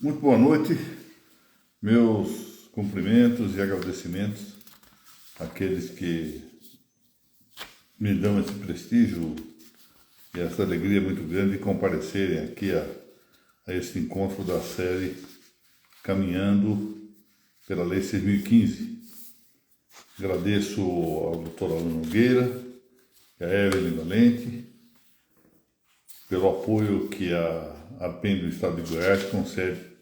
Muito boa noite, meus cumprimentos e agradecimentos àqueles que me dão esse prestígio e essa alegria muito grande de comparecerem aqui a esse encontro da série Caminhando pela Lei 6.015. Agradeço ao Dr. Alan Nogueira e a Evelyn Valente pelo apoio que a ARPEN do Estado de Goiás concede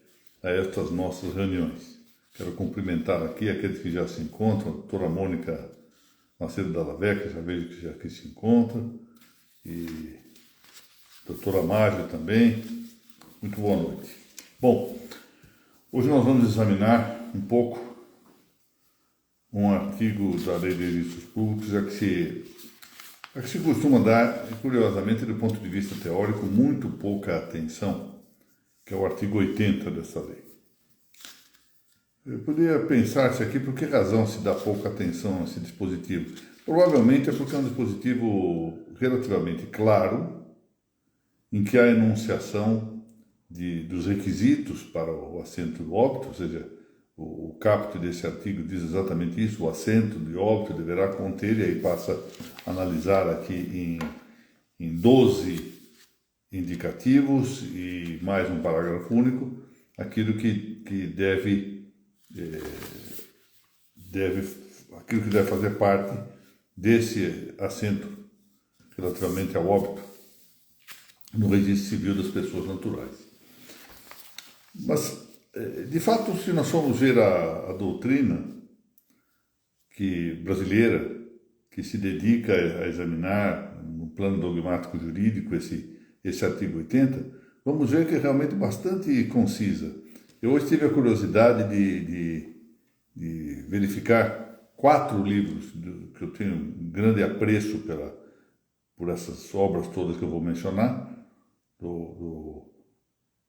a estas nossas reuniões. Quero cumprimentar aqui aqueles que já se encontram, a doutora Mônica Macedo Dalla Vecchia, já vejo que já aqui se encontra, e a doutora Mágia também. Muito boa noite. Bom, hoje nós vamos examinar um pouco um artigo da Lei de Registros Públicos a que se costuma dar, curiosamente, do ponto de vista teórico, muito pouca atenção, que é o artigo 80 dessa lei. Eu poderia pensar-se aqui por que razão se dá pouca atenção a esse dispositivo. Provavelmente é porque é um dispositivo relativamente claro, em que há enunciação dos requisitos para o assento do óbito, ou seja, o caput desse artigo diz exatamente isso: o assento de óbito deverá conter, e aí passa a analisar aqui em 12 indicativos e mais um parágrafo único, aquilo que deve fazer parte desse assento relativamente ao óbito no registro civil das pessoas naturais. Mas, de fato, se nós formos ver a doutrina brasileira que se dedica a examinar no plano dogmático jurídico esse artigo 80, vamos ver que é realmente bastante concisa. Eu hoje tive a curiosidade de verificar 4 livros que eu tenho um grande apreço por essas obras todas que eu vou mencionar, do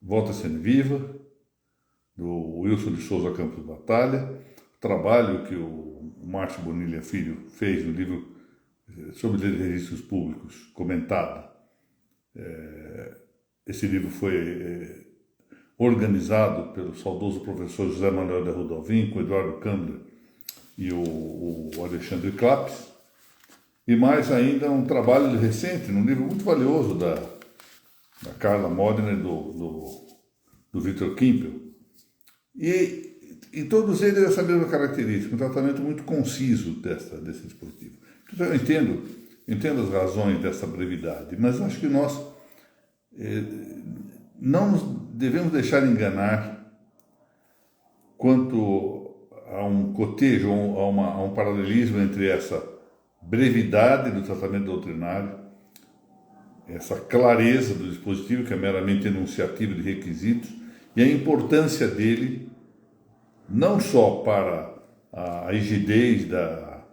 Walter Sene Viva, do Wilson de Souza Campos Batalha, o trabalho que o Márcio Bonilha Filho fez no livro sobre registros públicos, comentado. Esse livro foi organizado pelo saudoso professor José Manuel de Rodolvin, com Eduardo Câmara e o Alexandre Clapes, e mais ainda um trabalho recente, num livro muito valioso da Carla Modena e do Victor Kimpel. E em todos eles essa mesma característica, um tratamento muito conciso desse dispositivo. Então eu entendo as razões dessa brevidade, mas acho que nós não nos devemos deixar enganar quanto a um cotejo, a um paralelismo entre essa brevidade do tratamento doutrinário, essa clareza do dispositivo, que é meramente enunciativo de requisitos, e a importância dele não só para a rigidez da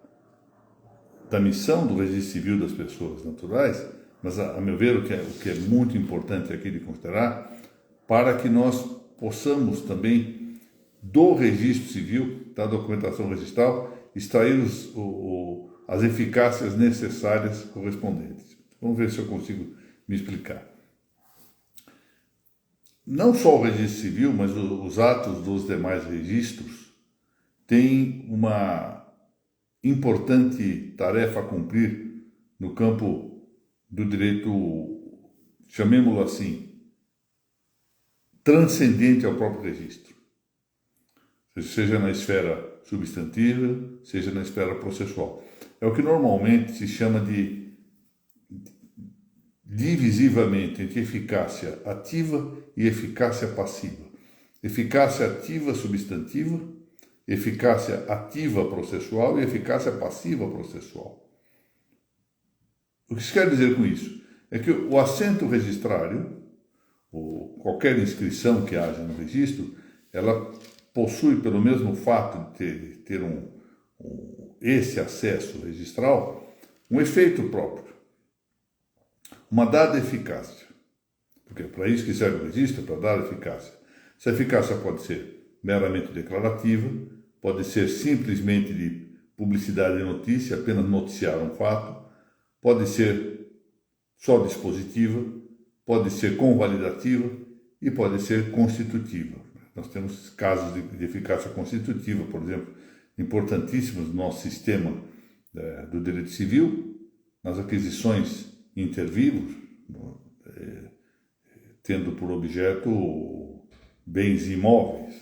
missão do registro civil das pessoas naturais, mas, a meu ver, o que é muito importante aqui de considerar, para que nós possamos também, do registro civil, da documentação registral, extrair as eficácias necessárias correspondentes. Vamos ver se eu consigo me explicar. Não só o registro civil, mas os atos dos demais registros têm uma importante tarefa a cumprir no campo do direito, chamemos-lo assim, transcendente ao próprio registro, seja na esfera substantiva, seja na esfera processual. É o que normalmente se chama de divisivamente entre eficácia ativa e eficácia passiva. Eficácia ativa substantiva, eficácia ativa processual e eficácia passiva processual. O que se quer dizer com isso? É que o assento registrário, ou qualquer inscrição que haja no registro, ela possui, pelo mesmo fato de ter esse acesso registral, um efeito próprio, uma dada eficácia. Porque é para isso que serve o registro, para dar eficácia. Essa eficácia pode ser meramente declarativa, pode ser simplesmente de publicidade de notícia, apenas noticiar um fato, pode ser só dispositiva, pode ser convalidativa e pode ser constitutiva. nós temos casos de eficácia constitutiva, por exemplo, importantíssimos no nosso sistema do direito civil, nas aquisições inter vivos, tendo por objeto bens imóveis.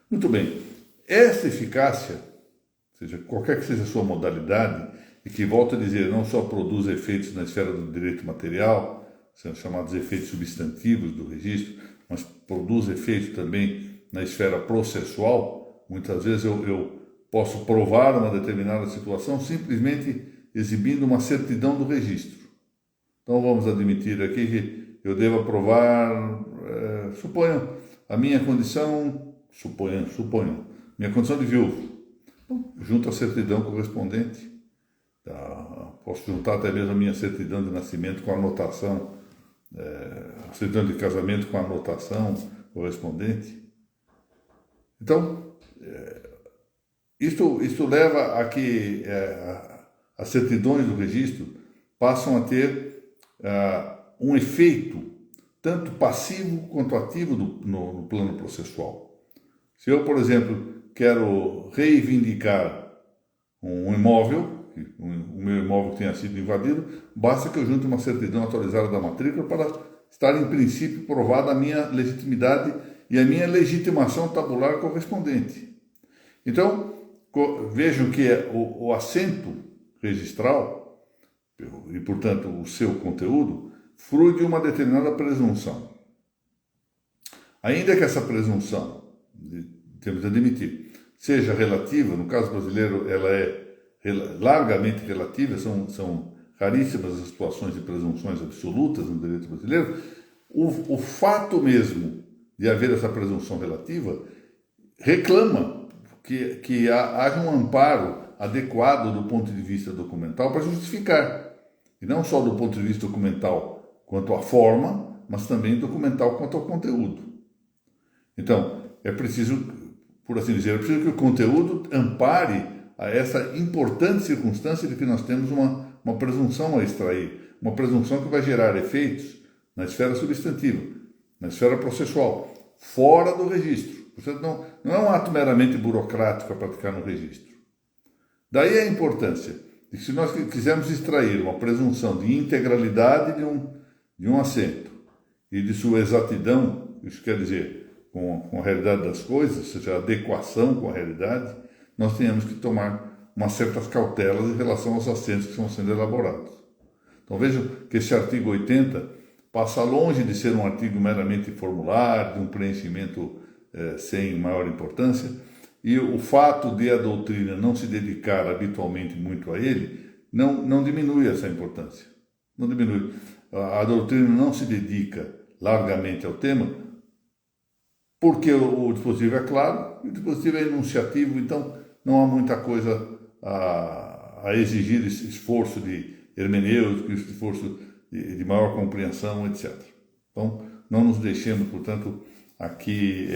Muito bem, essa eficácia, ou seja, qualquer que seja a sua modalidade, e que, volto a dizer, não só produz efeitos na esfera do direito material, são chamados efeitos substantivos do registro, mas produz efeitos também na esfera processual. Muitas vezes eu posso provar uma determinada situação simplesmente exibindo uma certidão do registro. Então vamos admitir aqui que eu devo provar, suponho, a minha condição, suponho, minha condição de viúvo. Então, junto à certidão correspondente. Posso juntar até mesmo a minha certidão de nascimento com a anotação, a certidão de casamento com a anotação correspondente. Então, isto leva a que as certidões do registro passam a ter um efeito tanto passivo quanto ativo no plano processual. Se eu, por exemplo, quero reivindicar um imóvel, o meu imóvel tenha sido invadido, basta que eu junte uma certidão atualizada da matrícula para estar, em princípio, provada a minha legitimidade e a minha legitimação tabular correspondente. Então, vejam que o assento registral, e, portanto, o seu conteúdo, flui de uma determinada presunção. Ainda que essa presunção, temos de admitir, seja relativa, no caso brasileiro ela é largamente relativa, são raríssimas as situações de presunções absolutas no direito brasileiro, o fato mesmo de haver essa presunção relativa reclama que haja um amparo adequado do ponto de vista documental para justificar, e não só do ponto de vista documental quanto à forma, mas também documental quanto ao conteúdo. Então, é preciso, por assim dizer, que o conteúdo ampare a essa importante circunstância de que nós temos uma presunção a extrair, uma presunção que vai gerar efeitos na esfera substantiva, na esfera processual, fora do registro. Portanto, não é um ato meramente burocrático a praticar no registro. Daí a importância de que, se nós quisermos extrair uma presunção de integralidade de um assento e de sua exatidão, isso quer dizer, com a realidade das coisas, ou seja, a adequação com a realidade, nós tenhamos que tomar umas certas cautelas em relação aos assentos que estão sendo elaborados. Então vejam que esse artigo 80 passa longe de ser um artigo meramente formulário, de um preenchimento sem maior importância, e o fato de a doutrina não se dedicar habitualmente muito a ele, não diminui essa importância. Não diminui. A doutrina não se dedica largamente ao tema, porque o dispositivo é claro, o dispositivo é enunciativo, então não há muita coisa a exigir esse esforço de hermenêutica, esse esforço de maior compreensão, etc. Então, não nos deixemos, portanto, aqui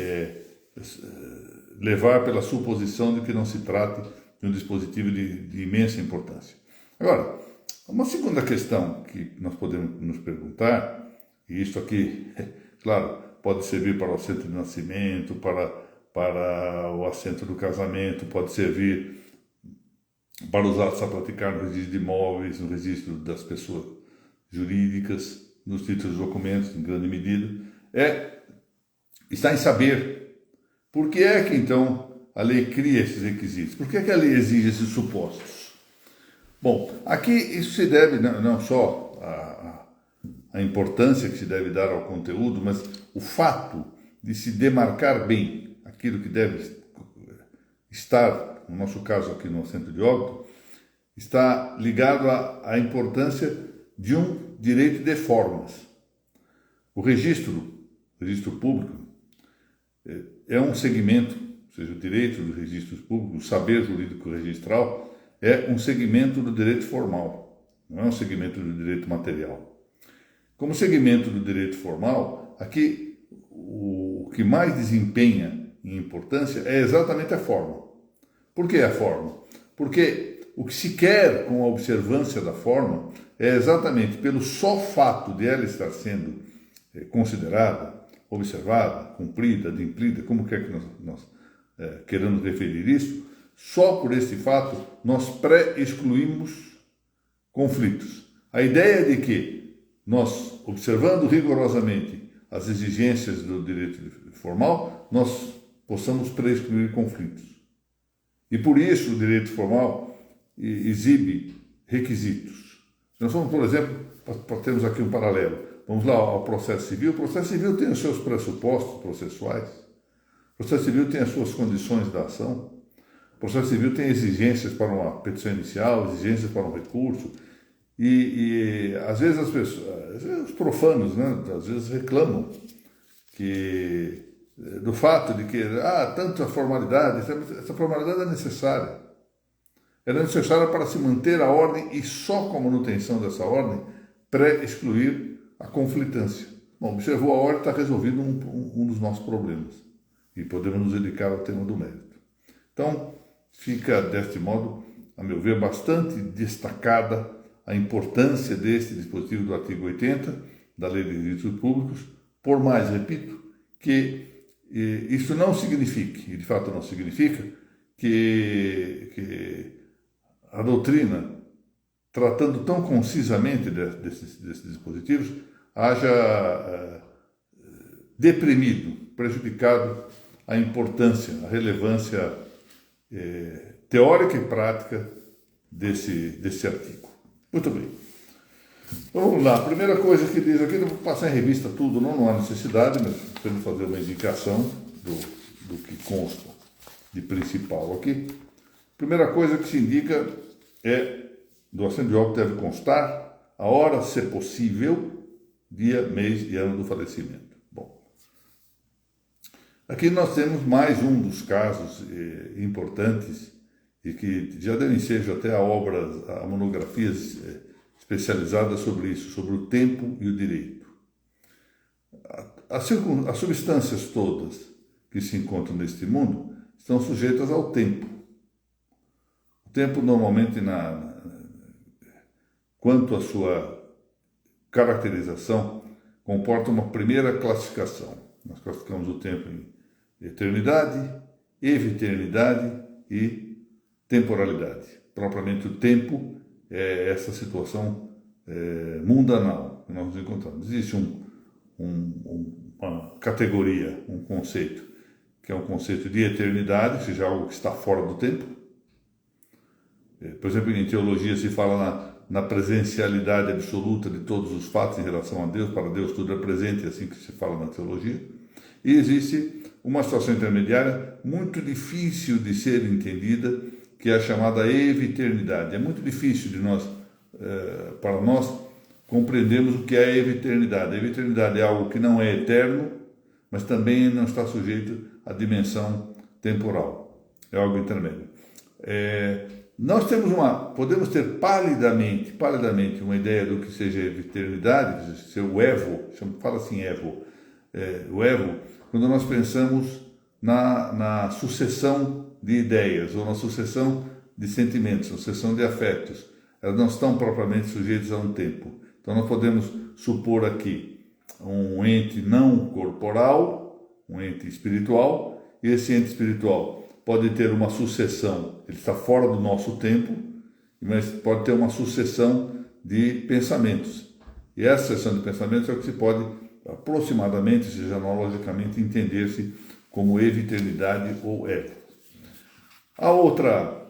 levar pela suposição de que não se trate de um dispositivo de imensa importância. Agora, uma segunda questão que nós podemos nos perguntar, e isso aqui, claro, pode servir para o assento de nascimento, para o assento do casamento, pode servir para os atos a praticar no registro de imóveis, no registro das pessoas jurídicas, nos títulos de documentos, em grande medida, está em saber por que é que, então, a lei cria esses requisitos, por que é que a lei exige esses supostos. Bom, aqui isso se deve não só a importância que se deve dar ao conteúdo, mas o fato de se demarcar bem aquilo que deve estar, no nosso caso aqui no assento de óbito, está ligado à importância de um direito de formas. O registro público é um segmento, ou seja, o direito dos registros públicos, o saber jurídico registral, é um segmento do direito formal, não é um segmento do direito material. Como segmento do direito formal, aqui o que mais desempenha em importância é exatamente a forma. Por que a forma? Porque o que se quer com a observância da forma é exatamente pelo só fato de ela estar sendo considerada, observada, cumprida, adimplida, como quer que nós queremos referir isso, só por esse fato nós pré-excluímos conflitos. A ideia de que nós, observando rigorosamente as exigências do direito formal, nós possamos pré-excluir conflitos. E por isso o direito formal exibe requisitos. Nós vamos, por exemplo, para termos aqui um paralelo, vamos lá ao processo civil. O processo civil tem os seus pressupostos processuais. O processo civil tem as suas condições da ação. O processo civil tem exigências para uma petição inicial, exigências para um recurso. E às vezes as pessoas, os profanos, né, às vezes reclamam do fato de que tanta formalidade, essa formalidade é necessária. Ela é necessária para se manter a ordem e só com a manutenção dessa ordem pré-excluir a conflitância. Bom, observou a ordem, está resolvido um dos nossos problemas e podemos nos dedicar ao tema do mérito. Então, fica deste modo, a meu ver, bastante destacada a importância deste dispositivo do artigo 80 da Lei de Requisitos Públicos, por mais, repito, que isso não signifique, e de fato não significa, que a doutrina, tratando tão concisamente desses dispositivos, haja deprimido, prejudicado a importância, a relevância teórica e prática desse artigo. Muito bem. Então, vamos lá. A primeira coisa que diz aqui, eu vou passar em revista tudo, não há necessidade, mas podemos fazer uma indicação do que consta de principal aqui. A primeira coisa que se indica do assento de óbito deve constar a hora, se possível, dia, mês e ano do falecimento. Bom, aqui nós temos mais um dos casos importantes e que já devem ser até a monografias especializadas sobre isso, sobre o tempo e o direito. As substâncias todas que se encontram neste mundo estão sujeitas ao tempo. O tempo normalmente, quanto à sua caracterização, comporta uma primeira classificação. Nós classificamos o tempo em eternidade, eviternidade e temporalidade. Propriamente o tempo é essa situação mundanal que nós nos encontramos. Existe uma categoria, um conceito, que é um conceito de eternidade, ou seja, algo que está fora do tempo. Por exemplo, em teologia se fala na presencialidade absoluta de todos os fatos em relação a Deus, para Deus tudo é presente, é assim que se fala na teologia. E existe uma situação intermediária muito difícil de ser entendida, que é a chamada eviternidade. É muito difícil para nós compreendermos o que é a eviternidade. A eviternidade é algo que não é eterno, mas também não está sujeito à dimensão temporal. É algo intermédio. Nós podemos ter palidamente uma ideia do que seja eviternidade, ser o evo, fala assim evo, o evo, quando nós pensamos na sucessão de ideias ou na sucessão de sentimentos, sucessão de afetos. Elas não estão propriamente sujeitas a um tempo. Então nós podemos supor aqui um ente não corporal, um ente espiritual, e esse ente espiritual pode ter uma sucessão, ele está fora do nosso tempo, mas pode ter uma sucessão de pensamentos. E essa sucessão de pensamentos é o que se pode aproximadamente, seja analogicamente, entender-se como eviternidade ou evo. A outra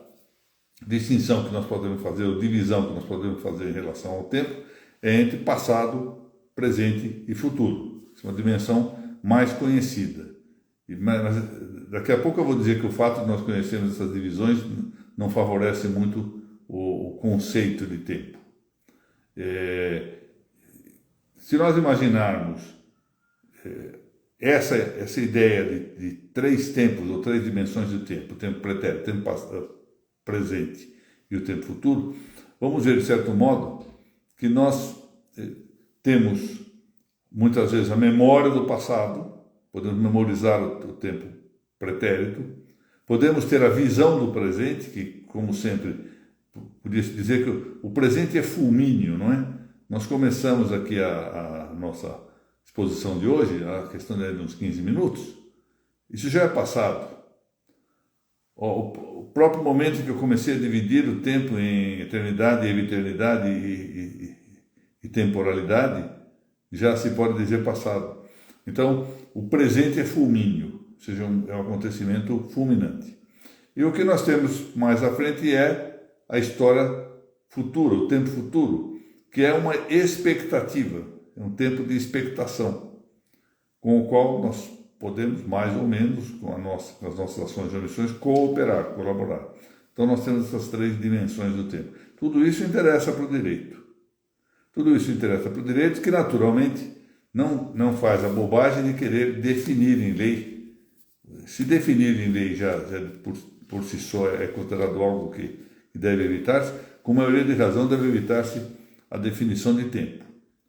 distinção que nós podemos fazer, ou divisão que nós podemos fazer em relação ao tempo, é entre passado, presente e futuro. Essa é uma dimensão mais conhecida. Mas daqui a pouco eu vou dizer que o fato de nós conhecermos essas divisões não favorece muito o conceito de tempo. Se nós imaginarmos essa ideia de três tempos ou três dimensões do tempo, o tempo pretérito, o tempo presente e o tempo futuro, vamos ver, de certo modo, que nós temos muitas vezes a memória do passado, podemos memorizar o tempo pretérito, podemos ter a visão do presente, que, como sempre, podia-se dizer que o presente é fulmíneo, não é? Nós começamos aqui a nossa exposição de hoje, a questão de uns 15 minutos, isso já é passado. O próprio momento em que eu comecei a dividir o tempo em eternidade, eviternidade e temporalidade, já se pode dizer passado. Então, o presente é fulmíneo, ou seja, é um acontecimento fulminante. E o que nós temos mais à frente é a história futura, o tempo futuro, que é uma expectativa, é um tempo de expectação, com o qual nós podemos, mais ou menos, com as nossas ações e omissões, cooperar, colaborar. Então nós temos essas 3 dimensões do tempo. Tudo isso interessa para o direito. Tudo isso interessa para o direito, que naturalmente não faz a bobagem de querer definir em lei. Se definir em lei já por si só é considerado algo que deve evitar-se, com maioria de razão deve evitar-se a definição de tempo.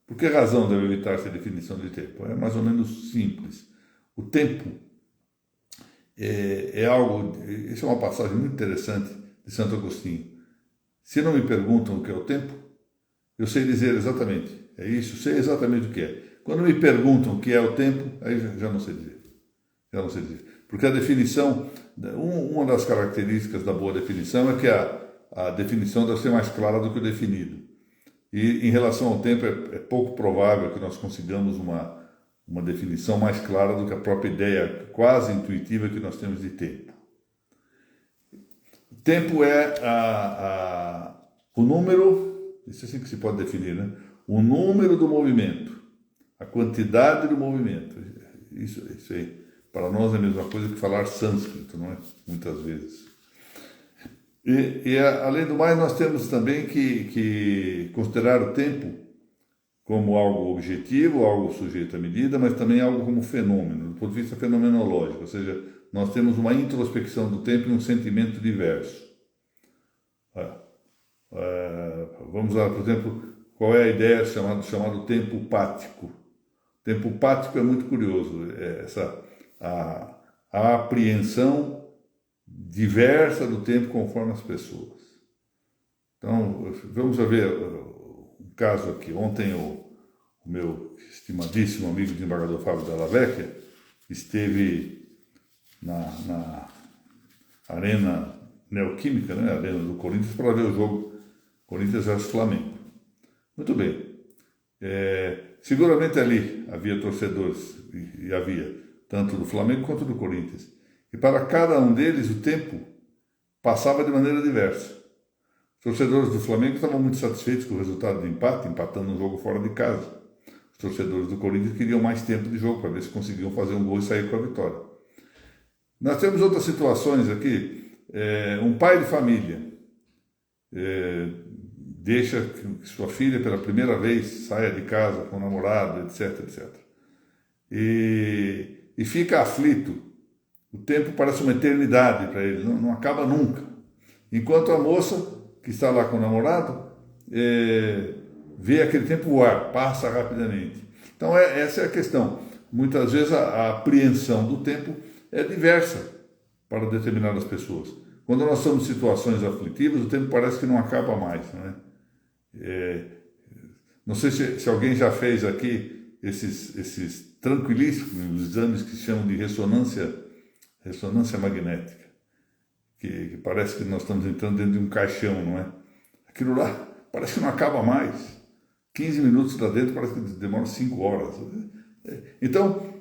Por que razão deve evitar-se a definição de tempo? É mais ou menos simples. O tempo é algo... Isso é uma passagem muito interessante de Santo Agostinho. Se não me perguntam o que é o tempo, eu sei dizer exatamente. É isso, sei exatamente o que é. Quando me perguntam o que é o tempo, aí já não sei dizer. Já não sei dizer. Porque a definição... Uma das características da boa definição é que a definição deve ser mais clara do que o definido. E em relação ao tempo, é pouco provável que nós consigamos uma definição mais clara do que a própria ideia quase intuitiva que nós temos de tempo. Tempo é o número, isso é assim que se pode definir, né? O número do movimento, a quantidade do movimento. Isso aí, para nós é a mesma coisa que falar sânscrito, não é? Muitas vezes. Além do mais, nós temos também que considerar o tempo como algo objetivo, algo sujeito à medida, mas também algo como fenômeno, do ponto de vista fenomenológico, ou seja, nós temos uma introspecção do tempo e um sentimento diverso. Vamos lá, por exemplo, qual é a ideia chamado tempo pático? O tempo pático é muito curioso, a apreensão diversa do tempo conforme as pessoas. Então, vamos ver um caso aqui. Ontem o meu estimadíssimo amigo desembargador Fábio Della Vecchia esteve na Arena Neoquímica, né, a Arena do Corinthians, para ver o jogo Corinthians versus Flamengo. Muito bem. Seguramente ali havia torcedores, e havia, tanto do Flamengo quanto do Corinthians. E para cada um deles o tempo passava de maneira diversa. Os torcedores do Flamengo estavam muito satisfeitos com o resultado do empate, empatando um jogo fora de casa. Os torcedores do Corinthians queriam mais tempo de jogo para ver se conseguiam fazer um gol e sair com a vitória. Nós temos outras situações aqui. Um pai de família deixa que sua filha pela primeira vez saia de casa com o namorado, etc, etc. E fica aflito. O tempo parece uma eternidade para ele, não acaba nunca. Enquanto a moça, que está lá com o namorado, vê aquele tempo voar, passa rapidamente. Então essa é a questão. Muitas vezes a apreensão do tempo é diversa para determinadas pessoas. Quando nós estamos em situações aflitivas, o tempo parece que não acaba mais. Não é? Não sei se alguém já fez aqui esses tranquilíssimos exames que se chamam de ressonância magnética, que parece que nós estamos entrando dentro de um caixão, não é? Aquilo lá parece que não acaba mais. 15 minutos lá dentro parece que demora 5 horas. Então,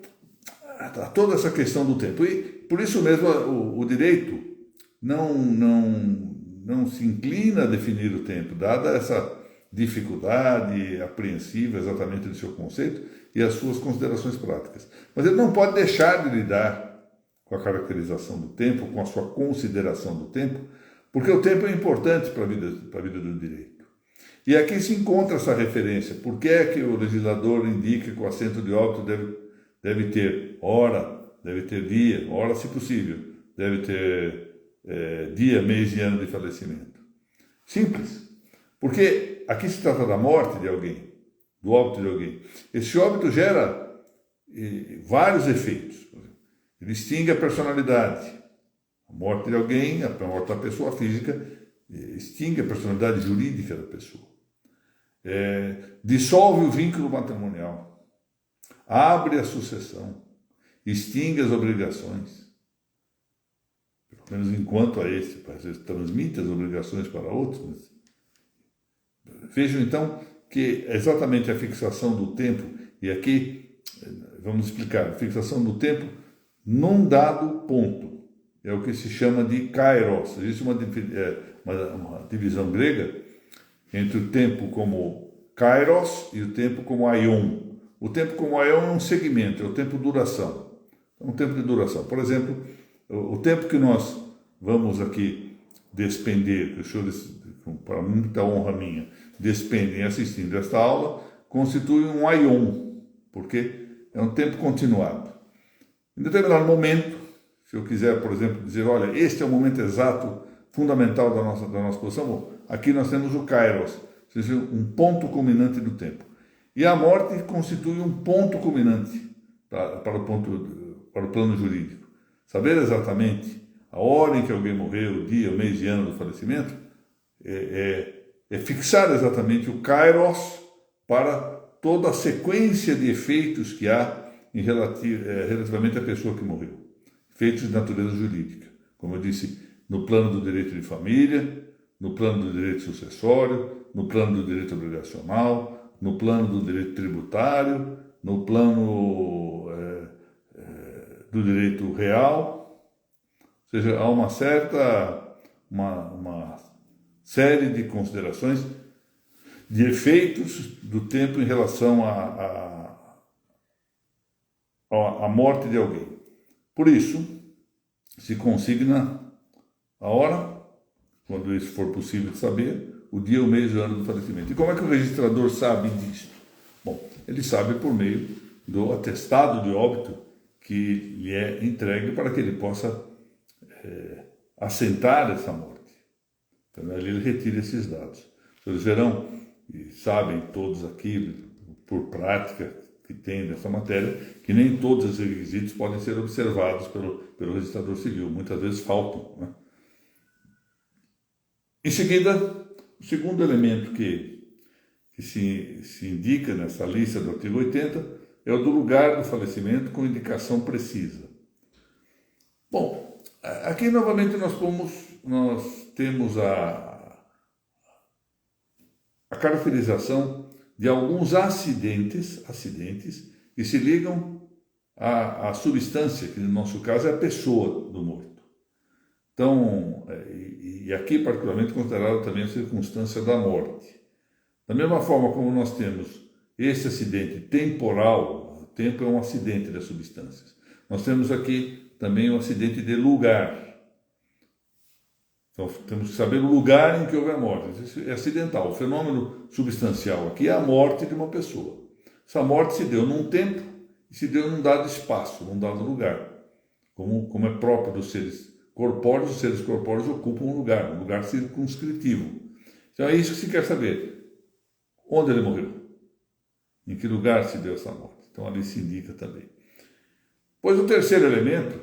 toda essa questão do tempo. E por isso mesmo o direito não se inclina a definir o tempo, dada essa dificuldade apreensiva exatamente do seu conceito e as suas considerações práticas. Mas ele não pode deixar de lidar com a caracterização do tempo, com a sua consideração do tempo, porque o tempo é importante para a vida do direito. E aqui se encontra essa referência. Por que é que o legislador indica que o assento de óbito deve ter hora, deve ter dia, hora se possível, deve ter dia, mês e ano de falecimento? Simples. Porque aqui se trata da morte de alguém, do óbito de alguém. Esse óbito gera vários efeitos. Ele extingue a personalidade. A morte de alguém, a morte da pessoa física, extingue a personalidade jurídica da pessoa. Dissolve o vínculo matrimonial. abre a sucessão, extingue as obrigações, pelo menos enquanto a este, às vezes transmite as obrigações para outros. Mas vejam então que exatamente a fixação do tempo, e aqui vamos explicar, a fixação do tempo num dado ponto, é o que se chama de kairos. Existe uma divisão grega entre o tempo como kairos e o tempo como aion. O tempo como aion é um segmento, é o tempo de duração. É um tempo de duração. Por exemplo, o tempo que nós vamos aqui despender, que o senhor, para muita honra minha, despendem assistindo esta aula, constitui um aion, porque é um tempo continuado. Em determinado momento, se eu quiser, por exemplo, dizer, olha, este é o momento exato, fundamental da nossa posição, bom, aqui nós temos o kairos, ou seja, um ponto culminante do tempo. E a morte constitui um ponto culminante para o plano jurídico. Saber exatamente a hora em que alguém morreu, o dia, o mês e ano do falecimento, é fixar exatamente o kairos para toda a sequência de efeitos que há relativamente à pessoa que morreu. Efeitos de natureza jurídica. Como eu disse, no plano do direito de família, no plano do direito sucessório, no plano do direito obrigacional, no plano do direito tributário, no plano do direito real. Ou seja, há uma série de considerações de efeitos do tempo em relação à morte de alguém. Por isso, se consigna a hora, quando isso for possível de saber, o dia, o mês e o ano do falecimento. E como é que o registrador sabe disso? Bom, ele sabe por meio do atestado de óbito que lhe é entregue para que ele possa assentar essa morte. Então, ali ele retira esses dados. Vocês verão, e sabem todos aqui, por prática que tem dessa matéria, que nem todos os requisitos podem ser observados pelo registrador civil. Muitas vezes faltam, né? Em seguida, o segundo elemento que se indica nessa lista do artigo 80 é o do lugar do falecimento com indicação precisa. Bom, aqui novamente nós temos a caracterização de alguns acidentes que se ligam à substância, que no nosso caso é a pessoa do morto. Então, e aqui particularmente considerado também a circunstância da morte. Da mesma forma como nós temos esse acidente temporal, o tempo é um acidente das substâncias. Nós temos aqui também um acidente de lugar. Então, temos que saber o lugar em que houve a morte. Isso é acidental. O fenômeno substancial aqui é a morte de uma pessoa. Essa morte se deu num tempo e se deu num dado espaço, num dado lugar. Como é próprio dos seres corpóreos, os seres corpóreos ocupam um lugar circunscritivo. Então, é isso que se quer saber. Onde ele morreu? Em que lugar se deu essa morte? Então, ali se indica também. Pois o terceiro elemento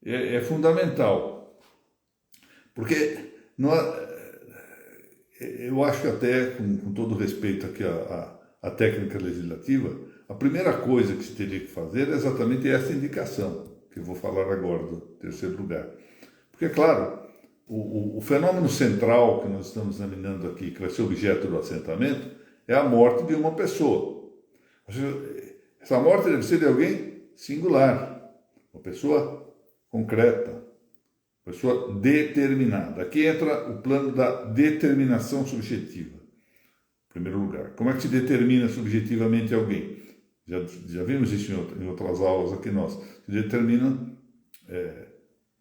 é fundamental. Porque eu acho que até, com todo respeito aqui à técnica legislativa, a primeira coisa que se teria que fazer é exatamente essa indicação, que eu vou falar agora, do terceiro lugar. Porque, é claro, o fenômeno central que nós estamos examinando aqui, que vai ser objeto do assentamento, é a morte de uma pessoa. Essa morte deve ser de alguém singular, uma pessoa concreta, pessoa determinada. Aqui entra o plano da determinação subjetiva. Em primeiro lugar, como é que se determina subjetivamente alguém? Já vimos isso em outras aulas aqui nós. Se determina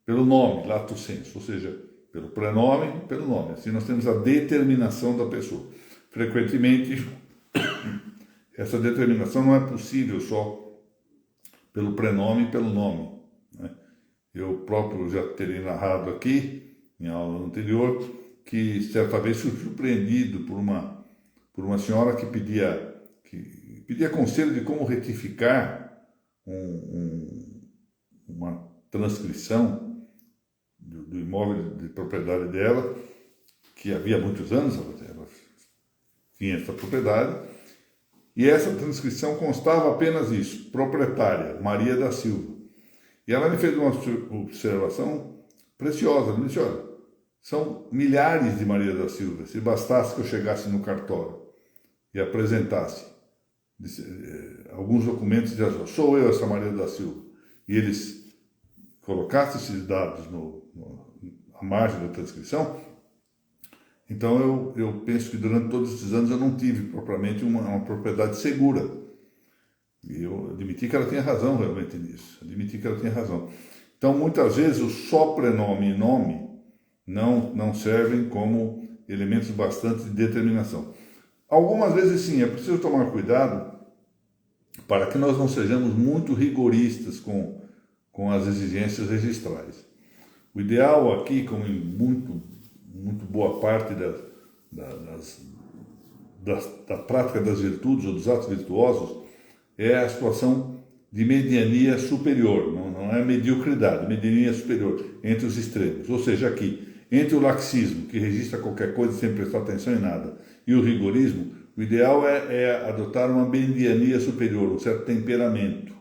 pelo nome, lato sensu, ou seja, pelo prenome e pelo nome. Assim nós temos a determinação da pessoa. Frequentemente, essa determinação não é possível só pelo prenome e pelo nome, né? Eu próprio já teria narrado aqui, em aula anterior, que certa vez fui surpreendido por uma senhora que pedia conselho de como retificar uma transcrição do imóvel de propriedade dela, que havia muitos anos ela tinha essa propriedade, E essa transcrição constava apenas isso, proprietária, Maria da Silva. E ela me fez uma observação preciosa. Ela me disse, olha, são milhares de Maria da Silva. Se bastasse que eu chegasse no cartório e apresentasse alguns documentos dizendo, sou eu essa Maria da Silva, e eles colocassem esses dados à margem da transcrição, então eu penso que durante todos esses anos eu não tive propriamente uma propriedade segura. E eu admiti que ela tinha razão realmente nisso. Admiti que ela tinha razão. Então, muitas vezes, o só prenome e nome não servem como elementos bastante de determinação. Algumas vezes, sim, é preciso tomar cuidado para que nós não sejamos muito rigoristas com as exigências registrais. O ideal aqui, como em muito boa parte da prática das virtudes ou dos atos virtuosos, é a situação de mediania superior, não é mediocridade, mediania superior, entre os extremos. Ou seja, aqui, entre o laxismo, que registra qualquer coisa sem prestar atenção em nada, e o rigorismo, o ideal é adotar uma mediania superior, um certo temperamento.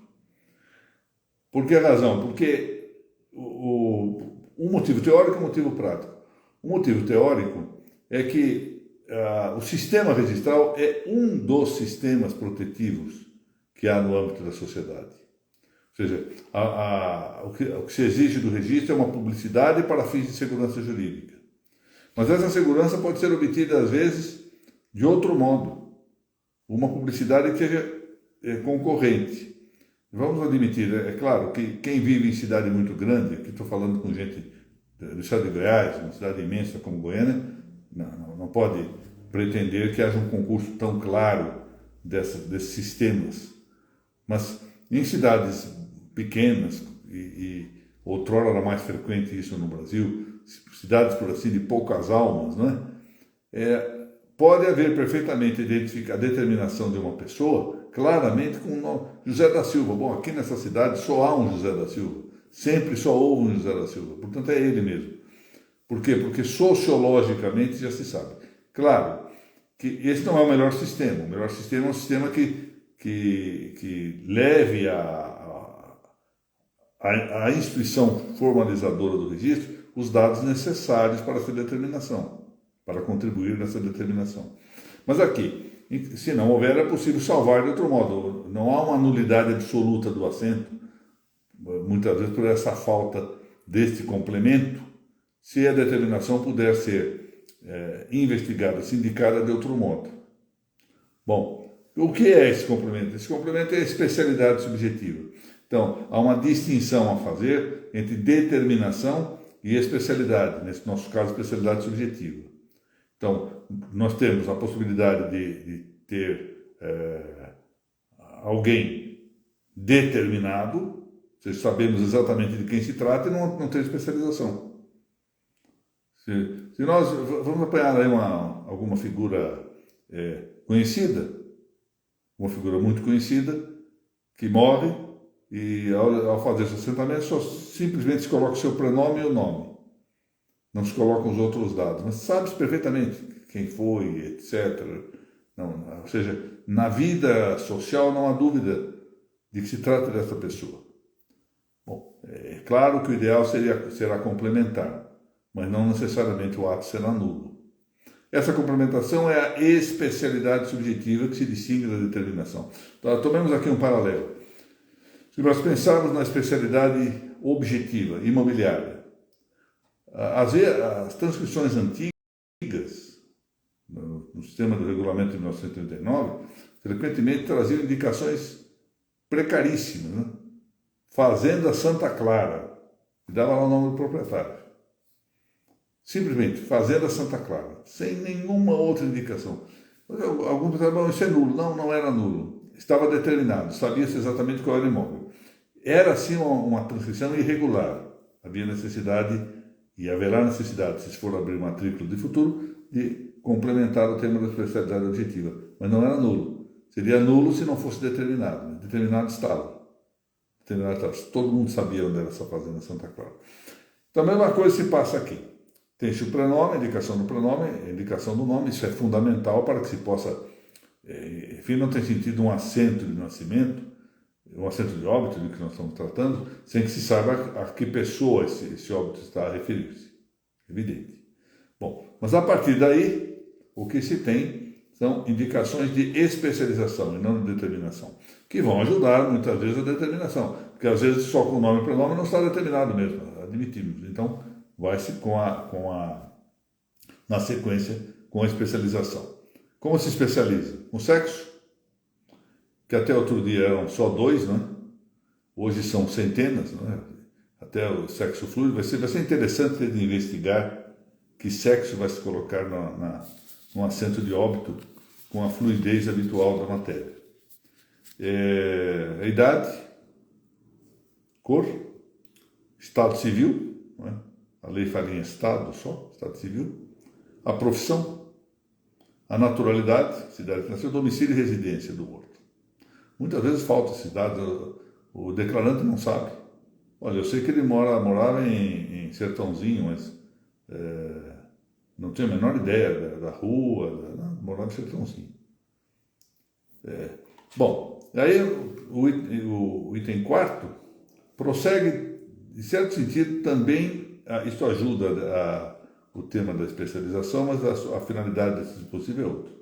Por que razão? Porque um motivo teórico e um motivo prático. O motivo teórico é que o sistema registral é um dos sistemas protetivos que há no âmbito da sociedade. Ou seja, o que se exige do registro é uma publicidade para fins de segurança jurídica. Mas essa segurança pode ser obtida, às vezes, de outro modo. Uma publicidade que seja concorrente. Vamos admitir, é claro, que quem vive em cidade muito grande, aqui estou falando com gente do estado de Goiás, uma cidade imensa como Goiânia, não pode pretender que haja um concurso tão claro desses sistemas. Mas em cidades pequenas, e outrora era mais frequente isso no Brasil, cidades, por assim, de poucas almas, não é? Pode haver perfeitamente a determinação de uma pessoa, claramente com o nome José da Silva. Bom, aqui nessa cidade só há um José da Silva. Sempre só houve um José da Silva. Portanto, é ele mesmo. Por quê? Porque sociologicamente já se sabe. Claro que esse não é o melhor sistema. O melhor sistema é um sistema que leve à instituição formalizadora do registro os dados necessários para essa determinação, para contribuir nessa determinação. Mas aqui, se não houver, é possível salvar de outro modo. Não há uma nulidade absoluta do assento, muitas vezes por essa falta deste complemento, se a determinação puder ser investigada, sindicada de outro modo. Bom, o que é esse complemento? Esse complemento é a especialidade subjetiva. Então, há uma distinção a fazer entre determinação e especialidade, nesse nosso caso, especialidade subjetiva. Então, nós temos a possibilidade de ter alguém determinado, ou seja, sabemos exatamente de quem se trata e não ter especialização. Se nós vamos apanhar aí alguma figura conhecida, uma figura muito conhecida, que morre e ao fazer seu assentamento só simplesmente se coloca o seu prenome e o nome. Não se colocam os outros dados, mas sabe-se perfeitamente quem foi, etc. Não, ou seja, na vida social não há dúvida de que se trata dessa pessoa. Bom, é claro que o ideal será complementar, mas não necessariamente o ato será nulo. Essa complementação é a especialidade subjetiva que se distingue da determinação. Então, tomemos aqui um paralelo. Se nós pensarmos na especialidade objetiva, imobiliária, as transcrições antigas, no sistema do regulamento de 1939, frequentemente traziam indicações precaríssimas, né? Fazenda Santa Clara, e dava lá o nome do proprietário. Simplesmente, Fazenda Santa Clara, sem nenhuma outra indicação. Alguns pensavam, isso é nulo. Não era nulo. Estava determinado, sabia-se exatamente qual era o imóvel. Era, sim, uma transcrição irregular. Havia necessidade, e haverá necessidade, se for abrir matrícula de futuro, de complementar o tema da especialidade objetiva. Mas não era nulo. Seria nulo se não fosse determinado. Determinado estava. Todo mundo sabia onde era essa Fazenda Santa Clara. Então, a mesma coisa se passa aqui. Tem-se o prenome, a indicação do prenome, a indicação do nome. Isso é fundamental para que se possa Enfim, não tem sentido um assento de nascimento, um assento de óbito, do que nós estamos tratando, sem que se saiba a que pessoa esse óbito está a referir-se. Evidente. Bom, mas a partir daí, o que se tem são indicações de especialização e não de determinação, que vão ajudar muitas vezes a determinação, porque às vezes só com o nome e pronome não está determinado mesmo, admitimos. Então, vai-se na sequência com a especialização. Como se especializa? Com sexo, que até outro dia eram só 2, né? Hoje são centenas, né? Até o sexo fluido. Vai ser interessante de investigar que sexo vai se colocar num assento de óbito com a fluidez habitual da matéria. A idade, cor, estado civil, né? A lei fala em estado só, estado civil, a profissão, a naturalidade, cidade que nasceu, domicílio e residência do morto. Muitas vezes falta esses dados, o declarante não sabe. Olha, eu sei que ele morava em Sertãozinho, mas não tenho a menor ideia da rua, morava em Sertãozinho. Bom, aí o item 4 prossegue, em certo sentido, também, isso ajuda o tema da especialização, mas a finalidade desse dispositivo é outra.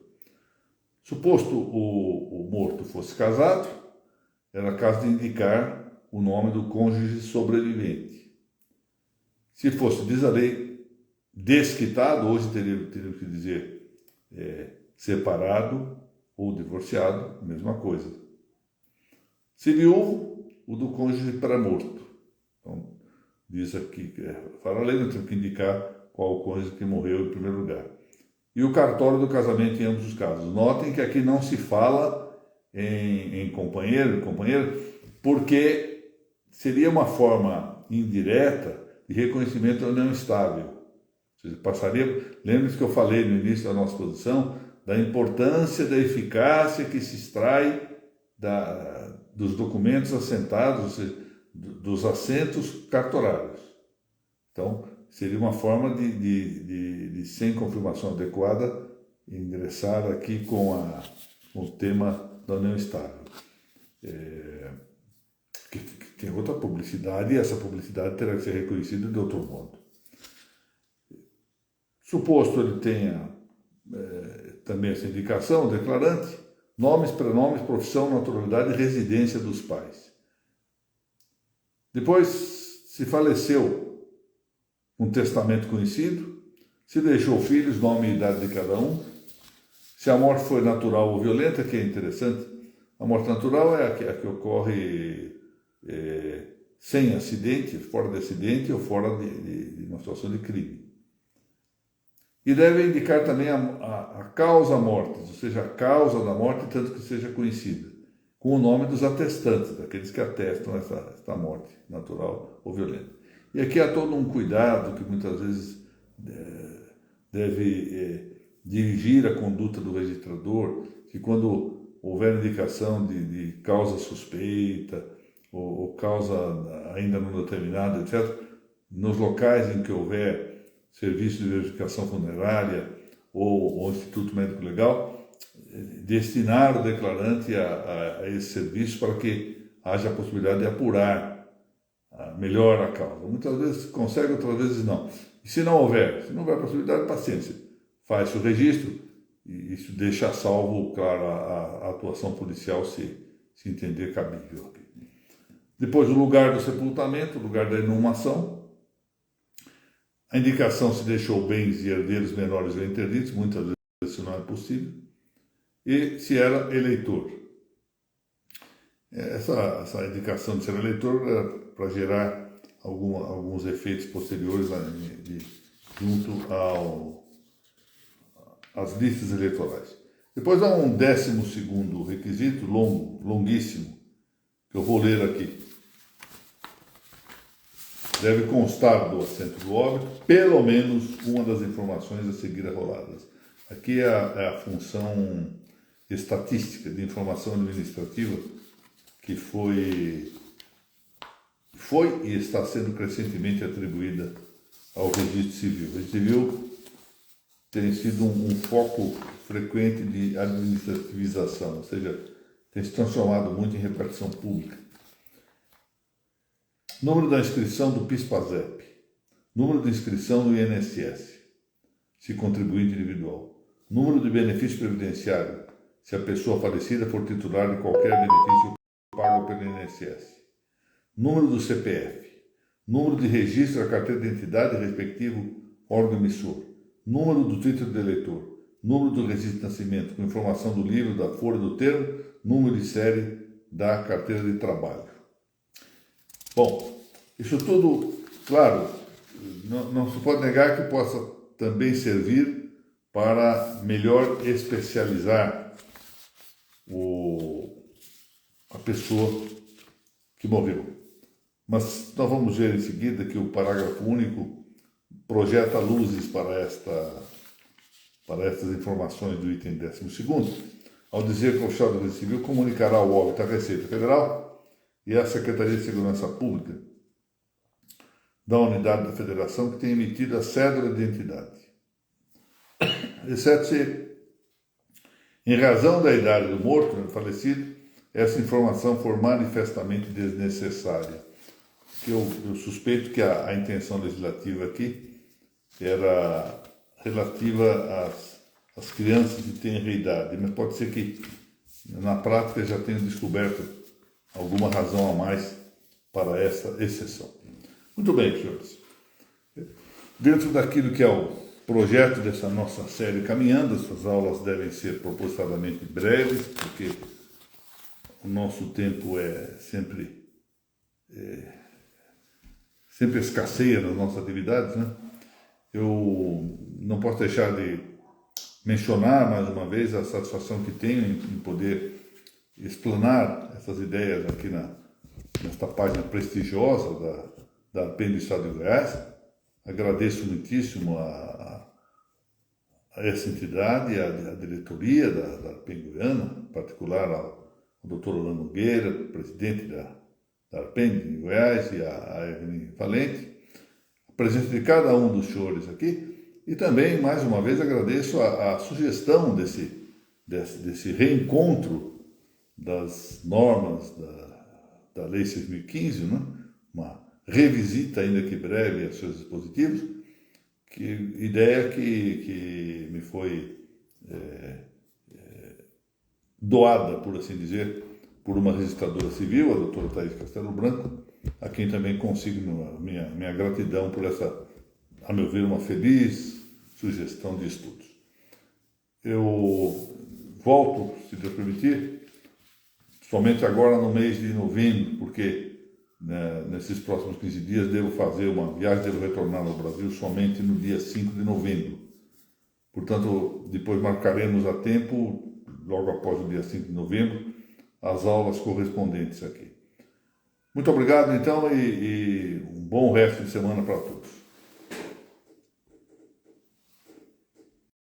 Suposto o morto fosse casado, era caso de indicar o nome do cônjuge sobrevivente. Se fosse, diz a lei, desquitado, hoje teríamos que dizer separado ou divorciado, mesma coisa. Se viúvo, o do cônjuge para morto. Então, diz aqui, fala a lei, nós temos que indicar qual o cônjuge que morreu em primeiro lugar. E o cartório do casamento em ambos os casos. Notem que aqui não se fala em companheiro, porque seria uma forma indireta de reconhecimento da união estável. Ou seja, lembre-se que eu falei no início da nossa exposição da importância da eficácia que se extrai dos documentos assentados, ou seja, dos assentos cartorários. Então, seria uma forma de sem confirmação adequada, ingressar aqui com o tema da união estável. Que tem outra publicidade, e essa publicidade terá que ser reconhecida de outro modo. Suposto ele tenha também essa indicação, o declarante, nomes, prenomes, profissão, naturalidade e residência dos pais. Depois, se faleceu, um testamento conhecido, se deixou filhos, nome e idade de cada um, se a morte foi natural ou violenta, que é interessante, a morte natural é a que ocorre sem acidente, fora de acidente ou fora de uma situação de crime. E deve indicar também a causa mortis, ou seja, a causa da morte, tanto que seja conhecida, com o nome dos atestantes, daqueles que atestam esta morte natural ou violenta. E aqui há todo um cuidado que muitas vezes deve dirigir a conduta do registrador, que quando houver indicação de causa suspeita ou causa ainda não determinada, etc., nos locais em que houver serviço de verificação funerária ou Instituto Médico Legal, destinar o declarante a esse serviço para que haja a possibilidade de apurar melhor a causa. Muitas vezes consegue, outras vezes não. E se não houver possibilidade, paciência. Faz-se o registro e isso deixa a salvo, claro, a atuação policial se entender cabível. Depois, o lugar do sepultamento, o lugar da inumação. A indicação se deixou bens e herdeiros menores ou interditos, muitas vezes isso não é possível. E se era eleitor. Essa indicação de ser eleitor era para gerar alguns efeitos posteriores junto às listas eleitorais. Depois há um 12º requisito, longuíssimo, que eu vou ler aqui. Deve constar do assento do óbito pelo menos uma das informações a seguir arroladas. Aqui é a função estatística de informação administrativa que foi e está sendo crescentemente atribuída ao registro civil. O registro civil tem sido um foco frequente de administrativização, ou seja, tem se transformado muito em repartição pública. Número da inscrição do PIS/PASEP, número de inscrição no INSS, se contribuinte individual, número de benefício previdenciário, se a pessoa falecida for titular de qualquer benefício pago pelo INSS, número do CPF, número de registro da carteira de identidade respectivo órgão emissor, número do título de eleitor, número do registro de nascimento, com informação do livro, da folha do termo, número de série da carteira de trabalho. Bom, isso tudo, claro, não se pode negar que possa também servir para melhor especializar a pessoa que morreu. Mas nós vamos ver em seguida que o parágrafo único projeta luzes para estas informações do item 12º, ao dizer que o oficial da Polícia Civil comunicará ao óbito à Receita Federal e à Secretaria de Segurança Pública da unidade da Federação que tem emitido a cédula de identidade, exceto se, em razão da idade do morto, do falecido, essa informação for manifestamente desnecessária. Eu suspeito que a intenção legislativa aqui era relativa às crianças de tenra idade, mas pode ser que na prática já tenham descoberto alguma razão a mais para essa exceção. Muito bem, senhores. Dentro daquilo que é o projeto dessa nossa série Caminhando, essas aulas devem ser propositadamente breves, porque o nosso tempo sempre escasseia nas nossas atividades, né? Eu não posso deixar de mencionar mais uma vez a satisfação que tenho em poder explanar essas ideias aqui nesta página prestigiosa da ARPEN do Estado de Goiás. Agradeço muitíssimo a essa entidade, a diretoria da ARPEN Goiana, em particular ao Dr. Orlando Nogueira, presidente da ARPEN de Goiás, e a Evelyn Valente, a presença de cada um dos senhores aqui, e também, mais uma vez, agradeço a sugestão desse reencontro das normas da Lei 6.015, né? Uma revisita, ainda que breve, aos seus dispositivos, ideia que me foi doada, por assim dizer, por uma registradora civil, a doutora Thaís Castelo Branco, a quem também consigno a minha gratidão por essa, a meu ver, uma feliz sugestão de estudos. Eu volto, se Deus permitir, somente agora no mês de novembro, porque nesses próximos 15 dias devo fazer uma viagem, devo retornar ao Brasil somente no dia 5 de novembro. Portanto, depois marcaremos a tempo, logo após o dia 5 de novembro, as aulas correspondentes aqui. Muito obrigado, então, e um bom resto de semana para todos.